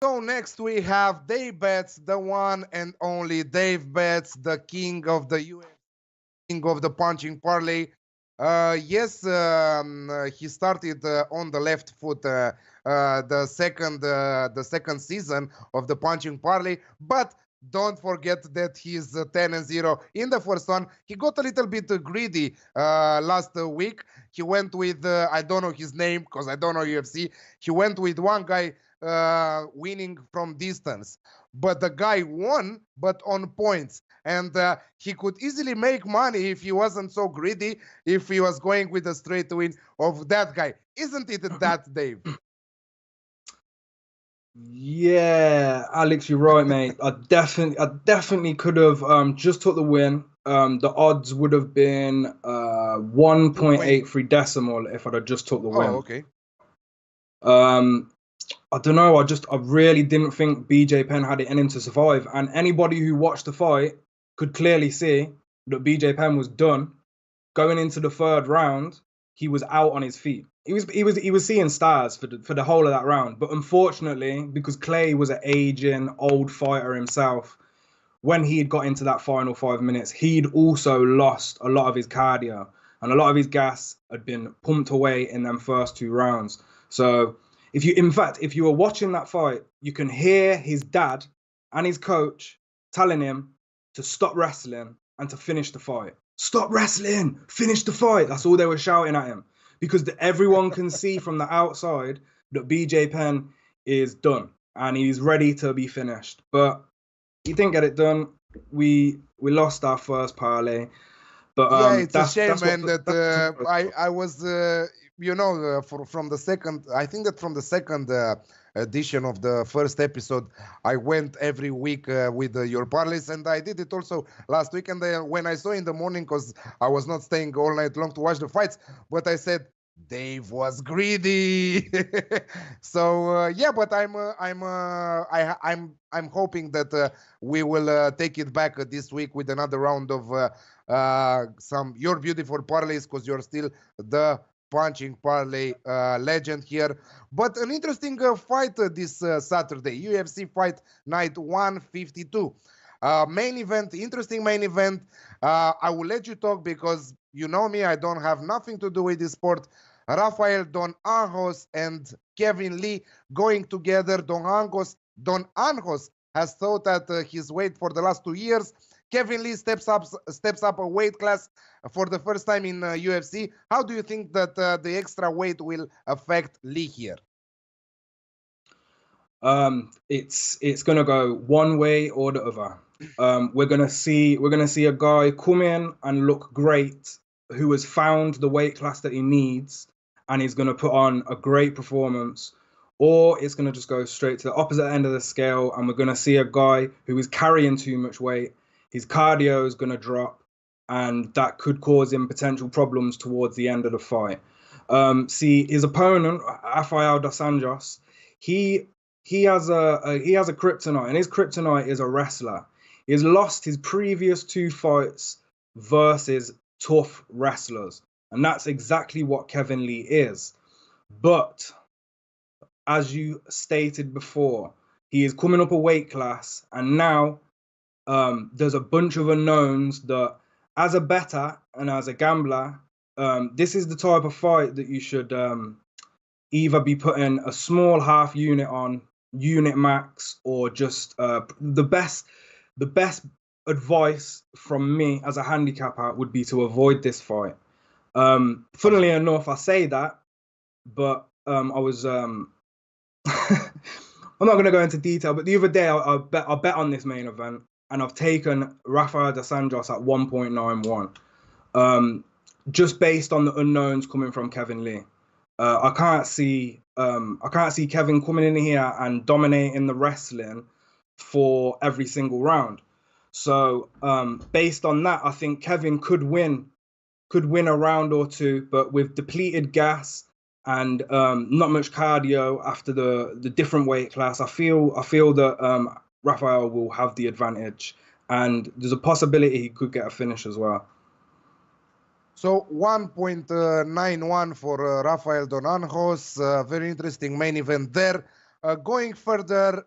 So next we have DaveBets, the one and only DaveBets, the king of the UFC, king of the punching parlay. Yes, he started on the left foot the second season of the punching parlay, but don't forget that he's 10 and 0 in the first one. He got a little bit greedy last week. He went with I don't know his name because I don't know UFC. He went with one guy winning from distance, but the guy won, but on points. And he could easily make money if he wasn't so greedy, if he was going with a straight win of that guy. Isn't it that, Dave? Yeah, Alex, you're right, mate. I definitely could have just took the win. The odds would have been 220. 1.83 decimal if I'd have just took the Oh, win. okay. Um, I don't know. I really didn't think BJ Penn had it in him to survive. And anybody who watched the fight could clearly see that BJ Penn was done. Going into the third round, he was out on his feet. He was seeing stars for the whole of that round. But unfortunately, because Clay was an aging old fighter himself, when he had got into that final 5 minutes, he'd also lost a lot of his cardio and a lot of his gas had been pumped away in them first two rounds. So if you were watching that fight, you can hear his dad and his coach telling him to stop wrestling and to finish the fight. Stop wrestling, finish the fight. That's all they were shouting at him because everyone can see from the outside that BJ Penn is done and he's ready to be finished. But he didn't get it done. We lost our first parlay, but Yeah, it's a that's shame, that's what man. That I was, from the second. I think that from the second edition of the first episode, I went every week with your parlays, and I did it also last week. And when I saw in the morning, because I was not staying all night long to watch the fights, but I said Dave was greedy. So yeah, but I'm hoping that we will take it back this week with another round of some your beautiful parlays because you're still the punching parlay legend here. But an interesting fight this Saturday, UFC Fight Night 152. Main event, interesting main event. I will let you talk because you know me, I don't have nothing to do with this sport. Rafael Don Anjos and Kevin Lee going together. Don Anjos has thought at his weight for the last 2 years. Kevin Lee steps up a weight class for the first time in UFC. How do you think that the extra weight will affect Lee here? It's gonna go one way or the other. We're gonna see a guy come in and look great, who has found the weight class that he needs, and he's gonna put on a great performance, or it's gonna just go straight to the opposite end of the scale, and we're gonna see a guy who is carrying too much weight. His cardio is gonna drop, and that could cause him potential problems towards the end of the fight. See his opponent, Rafael dos Anjos. He he has a kryptonite, and his kryptonite is a wrestler. He has lost his previous two fights versus tough wrestlers, and that's exactly what Kevin Lee is. But as you stated before, he is coming up a weight class, and now there's a bunch of unknowns that, as a bettor and as a gambler, this is the type of fight that you should either be putting a small half unit on, unit max, or just the best advice from me as a handicapper would be to avoid this fight. Funnily enough, I say that, but I was I'm not going to go into detail, but the other day I bet on this main event, and I've taken Rafael dos Anjos at 1.91, just based on the unknowns coming from Kevin Lee. I can't see Kevin coming in here and dominating the wrestling for every single round. So based on that, I think Kevin could win a round or two, but with depleted gas and not much cardio after the different weight class, I feel that Rafael will have the advantage, and there's a possibility he could get a finish as well. So 1.91 for Rafael Don Anjos. Very interesting main event there. Going further,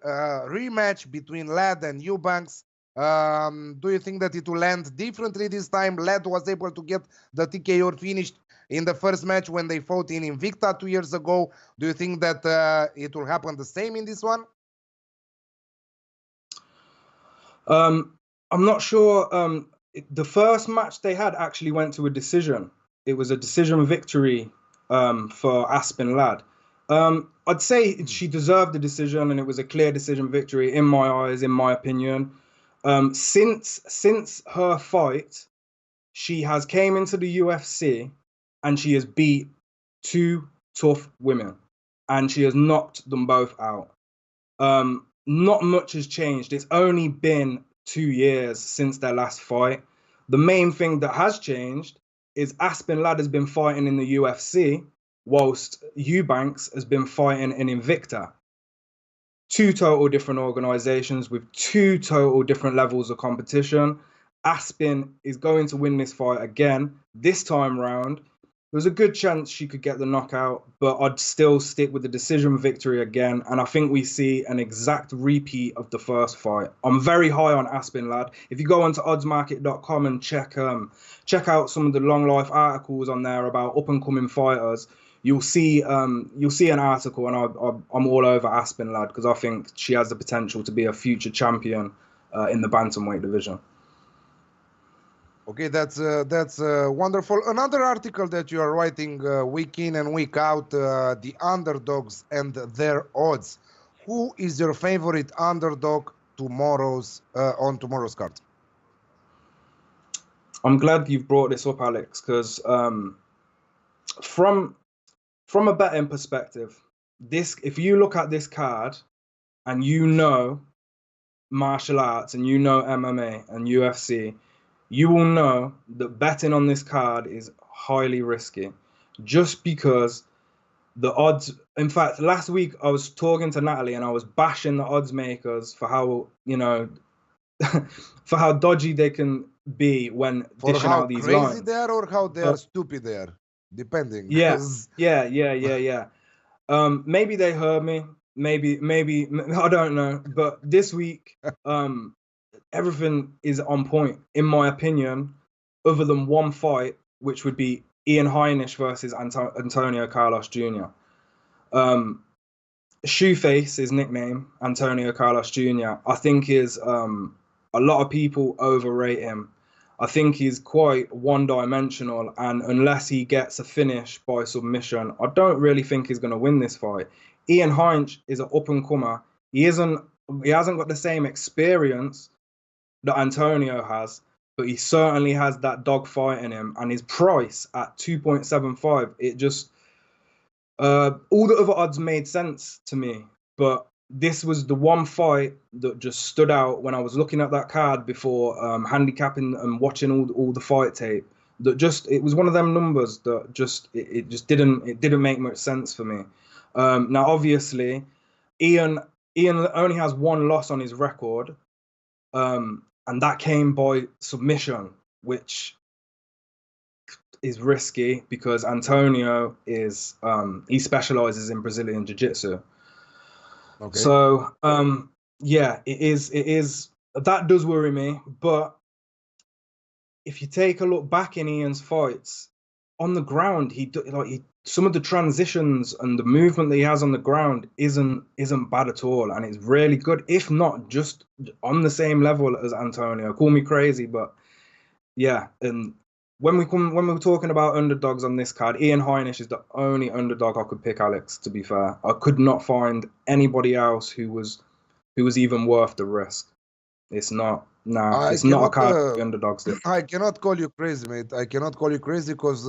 rematch between Lad and Eubanks. Do you think that it will end differently this time? Lad was able to get the TKO finished in the first match when they fought in Invicta 2 years ago. Do you think that it will happen the same in this one? I'm not sure. The first match they had actually went to a decision. It was a decision victory for Aspen Ladd. I'd say she deserved the decision, and it was a clear decision victory in my eyes, in my opinion. Since her fight, she has came into the UFC and she has beat two tough women, and she has knocked them both out. Not much has changed. It's only been 2 years since their last fight. The main thing that has changed is Aspen Ladd has been fighting in the UFC, whilst Eubanks has been fighting in Invicta. Two total different organizations with two total different levels of competition. Aspen is going to win this fight again. This time round, there's a good chance she could get the knockout, but I'd still stick with the decision victory again. And I think we see an exact repeat of the first fight. I'm very high on Aspen Ladd. If you go onto oddsmarket.com and check out some of the long life articles on there about up and coming fighters, you'll see an article, and I'm all over Aspen Ladd because I think she has the potential to be a future champion in the bantamweight division. Okay, that's wonderful. Another article that you are writing week in and week out, the underdogs and their odds. Who is your favorite underdog on tomorrow's card? I'm glad you've brought this up, Alex, because from a betting perspective, if you look at this card and you know martial arts and you know MMA and UFC, you will know that betting on this card is highly risky, just because the odds. In fact, last week I was talking to Natalie and I was bashing the odds makers for how, for how dodgy they can be when dishing out these lines. For how crazy they are or how they are stupid they are, depending. Yeah. Maybe they heard me. Maybe I don't know. But this week, everything is on point, in my opinion, other than one fight, which would be Ian Heinisch versus Antonio Carlos Jr. Shoeface, his nickname, Antonio Carlos Jr., I think is a lot of people overrate him. I think he's quite one-dimensional, and unless he gets a finish by submission, I don't really think he's going to win this fight. Ian Heinisch is an up-and-comer. He hasn't got the same experience that Antonio has, but he certainly has that dogfight in him, and his price at 2.75, it just all the other odds made sense to me, but this was the one fight that just stood out when I was looking at that card before handicapping and watching all the fight tape. That it was one of them numbers that it just didn't make much sense for me. Now obviously, Ian only has one loss on his record, and that came by submission, which is risky because Antonio is he specializes in Brazilian Jiu-Jitsu. Okay. So it is that does worry me. But if you take a look back in Ian's fights on the ground, some of the transitions and the movement that he has on the ground isn't bad at all, and it's really good, if not just on the same level as Antonio. Call me crazy, but yeah. And when we're talking about underdogs on this card, Ian Heinisch is the only underdog I could pick, Alex, to be fair. I could not find anybody else who was even worth the risk. It's not. It's not a card for underdogs. I cannot call you crazy, mate. I cannot call you crazy because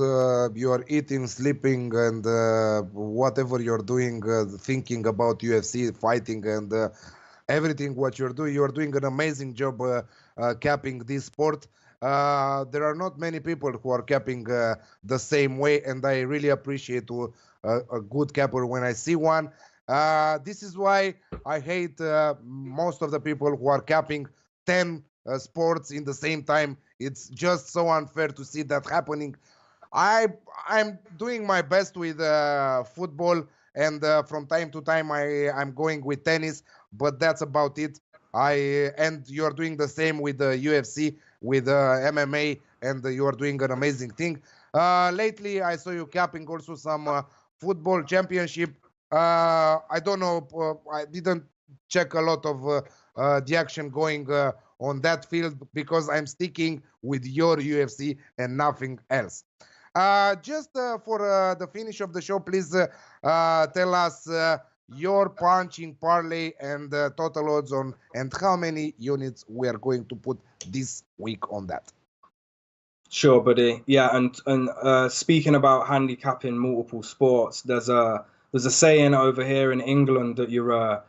you are eating, sleeping, and whatever you're doing, thinking about UFC, fighting, and everything what you're doing. You're doing an amazing job capping this sport. There are not many people who are capping the same way, and I really appreciate a good capper when I see one. This is why I hate most of the people who are capping 10 sports in the same time. It's just so unfair to see that happening. I'm doing my best with football, and from time to time I'm going with tennis, but that's about it. And you're doing the same with the UFC, with MMA, and you are doing an amazing thing. Lately, I saw you capping also some football championship. I don't know. I didn't check a lot of the action going on that field because I'm sticking with your UFC and nothing else. Just for the finish of the show, please tell us your punching parlay and total odds on, and how many units we are going to put this week on that. Sure, buddy. Yeah, and speaking about handicapping multiple sports, there's a saying over here in England that you're a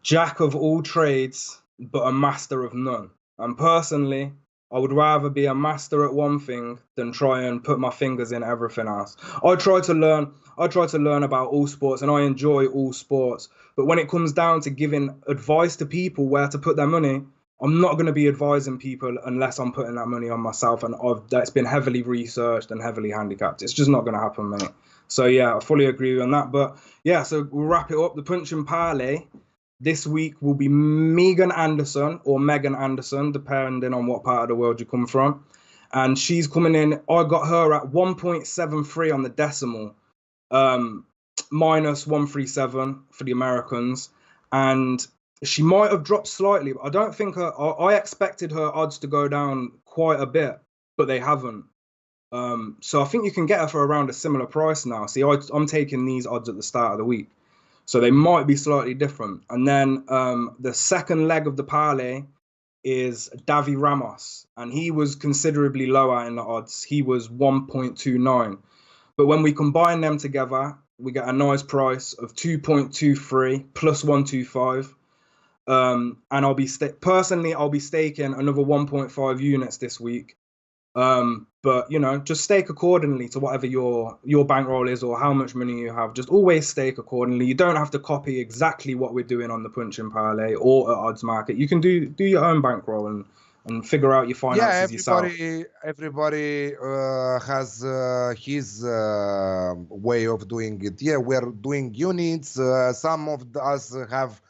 jack of all trades but a master of none. And personally, I would rather be a master at one thing than try and put my fingers in everything else. I try to learn about all sports, and I enjoy all sports. But when it comes down to giving advice to people where to put their money, I'm not going to be advising people unless I'm putting that money on myself, and that's been heavily researched and heavily handicapped. It's just not going to happen, mate. So yeah, I fully agree on that. But yeah, so we'll wrap it up. The punching parlay this week will be Megan Anderson or Megan Anderson, depending on what part of the world you come from. And she's coming in, I got her at 1.73 on the decimal, minus 137 for the Americans. And she might have dropped slightly, but I don't think I expected her odds to go down quite a bit, but they haven't. So I think you can get her for around a similar price now. See, I'm taking these odds at the start of the week, so they might be slightly different. And then the second leg of the parlay is Davi Ramos, and he was considerably lower in the odds. He was 1.29. But when we combine them together, we get a nice price of 2.23 plus 125. And I'll be staking another 1.5 units this week. But you know, just stake accordingly to whatever your bankroll is or how much money you have. Just always stake accordingly. You don't have to copy exactly what we're doing on the punching parlay or at odds market. You can do your own bankroll and figure out your finances yourself. Everybody has his way of doing it. Yeah, we're doing units. Some of us have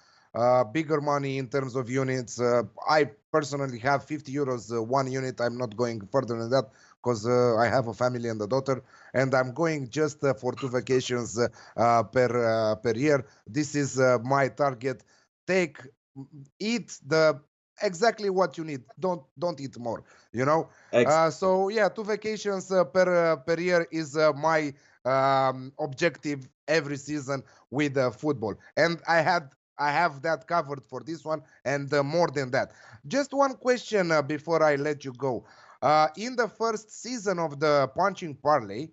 bigger money in terms of units. I personally have 50 euros one unit. I'm not going further than that because I have a family and a daughter, and I'm going just for 2 vacations per year. This is my target. Eat exactly what you need. Don't eat more. You know. So yeah, 2 vacations per year is my objective every season with football, and I have that covered for this one and more than that. Just one question before I let you go. In the first season of the punching parlay,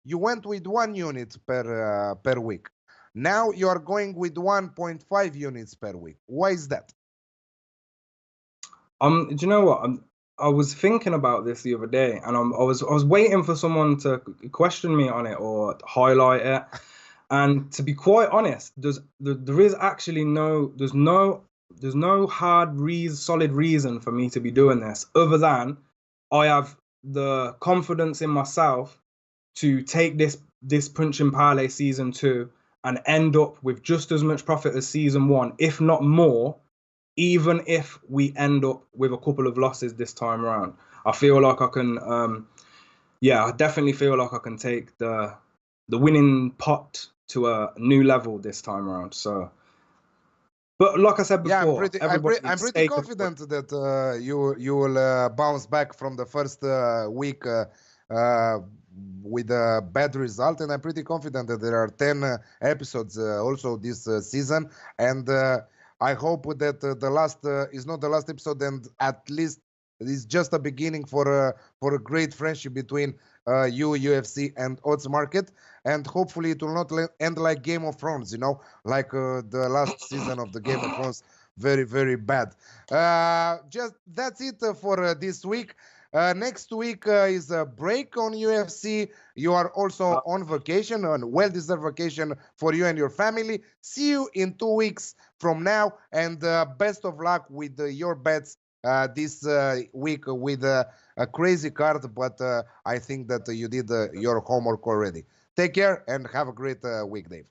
you went with 1 unit per week. Now you are going with 1.5 units per week. Why is that? Do you know what? I was thinking about this the other day, and I was waiting for someone to question me on it or highlight it. And to be quite honest, there is actually there's no solid reason for me to be doing this other than I have the confidence in myself to take this punching parlay season 2 and end up with just as much profit as season 1, if not more, even if we end up with a couple of losses this time around. I feel like I can, I definitely feel like I can take the winning pot to a new level this time around. So, but like I said before, I'm pretty confident that you will bounce back from the first week with a bad result, and I'm pretty confident that there are 10 episodes also this season, and I hope that the last is not the last episode, and at least it's just a beginning for a great friendship between UFC and odds market, and hopefully it will not end like Game of Thrones, you know, like the last season of the Game of Thrones, very, very bad. Just that's it for this week. Next week is a break on UFC. You are also on vacation, on well-deserved vacation for you and your family. See you in 2 weeks from now, and best of luck with your bets this week with a crazy card, but I think that you did your homework already. Take care and have a great week, Dave.